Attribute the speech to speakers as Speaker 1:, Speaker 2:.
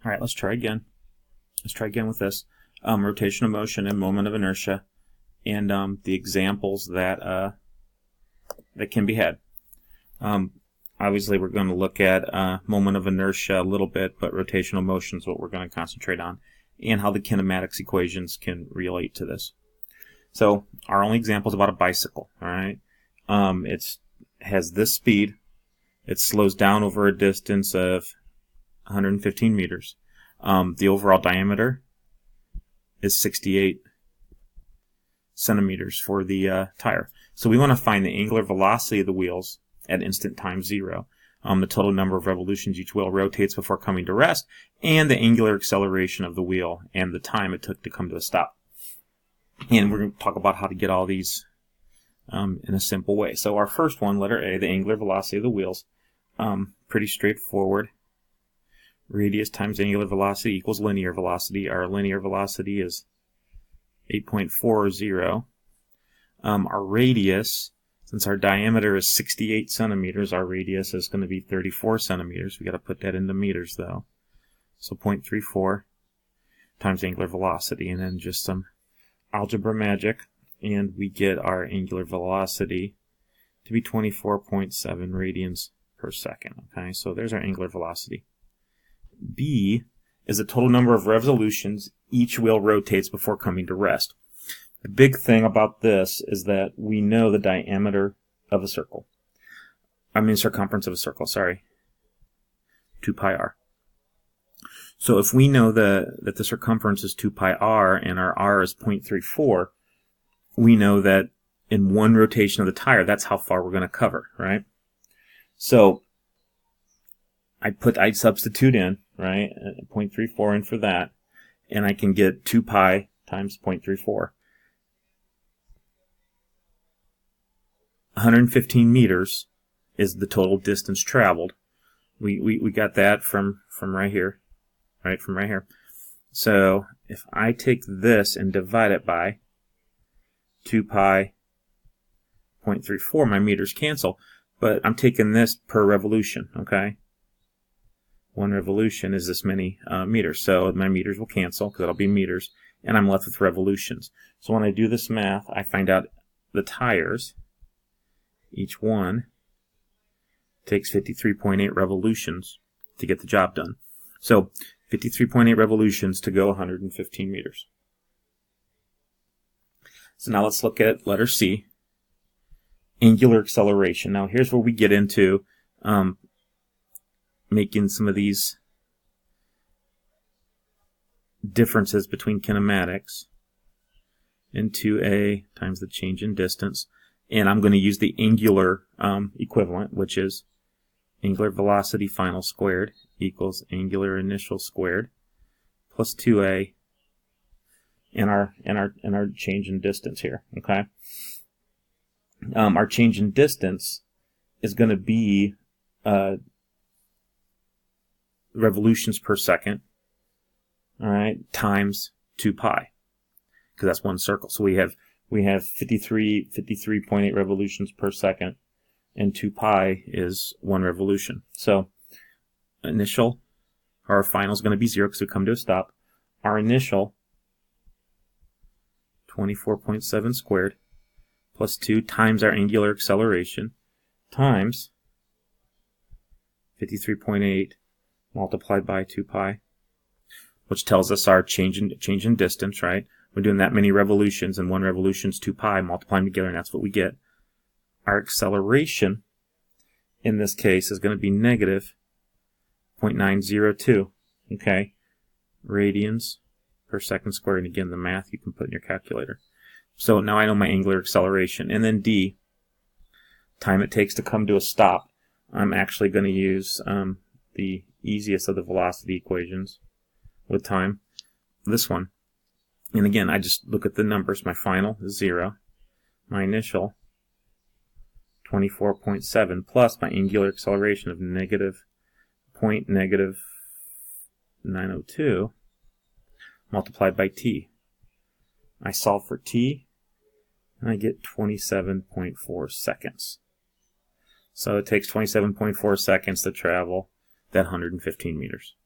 Speaker 1: All right, let's try again. Let's try again with this. Rotational motion and moment of inertia, and the examples that that can be had. Obviously, we're going to look at moment of inertia a little bit, but rotational motion is what we're going to concentrate on, and how the kinematics equations can relate to this. So our only example is about a bicycle. All right, it has this speed. It slows down over a distance of 115 meters. The overall diameter is 68 centimeters for the tire. So we want to find the angular velocity of the wheels at instant time 0, the total number of revolutions each wheel rotates before coming to rest, and the angular acceleration of the wheel and the time it took to come to a stop. And we're going to talk about how to get all these in a simple way. So our first one, letter A, the angular velocity of the wheels, pretty straightforward. Radius times angular velocity equals linear velocity. Our linear velocity is 8.40. Our radius, since our diameter is 68 centimeters, our radius is going to be 34 centimeters. We got to put that into meters though. So 0.34 times angular velocity, and then just some algebra magic, and we get our angular velocity to be 24.7 radians per second. Okay, so there's our angular velocity. B is the total number of revolutions each wheel rotates before coming to rest. The big thing about this is that we know the diameter of a circle. Circumference of a circle, sorry. 2 pi r. So if we know that the circumference is 2 pi r and our r is 0.34, we know that in one rotation of the tire, that's how far we're going to cover, right? So I'd substitute in, right, 0.34 in for that, and I can get 2 pi times 0.34. 115 meters is the total distance traveled. We got that from right here, right, from right here. So if I take this and divide it by 2 pi 0.34, my meters cancel, but I'm taking this per revolution, okay? One revolution is this many meters, so my meters will cancel because it'll be meters, and I'm left with revolutions. So when I do this math, I find out the tires, each one takes 53.8 revolutions to get the job done. So 53.8 revolutions to go 115 meters. So now let's look at letter C, angular acceleration. Now here's where we get into making some of these differences between kinematics and 2a times the change in distance. And I'm going to use the angular equivalent, which is angular velocity final squared equals angular initial squared plus 2a and our change in distance here. Okay, our change in distance is going to be revolutions per second, all right, times 2 pi, because that's one circle. So we have 53.8 revolutions per second, and 2 pi is one revolution. So initial, our final is going to be 0 because we come to a stop. Our initial, 24.7 squared, plus 2 times our angular acceleration, times 53.8 multiplied by 2 pi, which tells us our change in distance, right? We're doing that many revolutions, and one revolution is 2 pi, multiplying together, and that's what we get. Our acceleration, in this case, is going to be negative 0.902, okay? Radians per second squared, and again, the math you can put in your calculator. So now I know my angular acceleration. And then D, time it takes to come to a stop. I'm actually going to use the easiest of the velocity equations with time, this one. And again, I just look at the numbers. My final is 0. My initial, 24.7, plus my angular acceleration of negative 0.902 multiplied by t. I solve for t, and I get 27.4 seconds. So it takes 27.4 seconds to travel that 115 meters.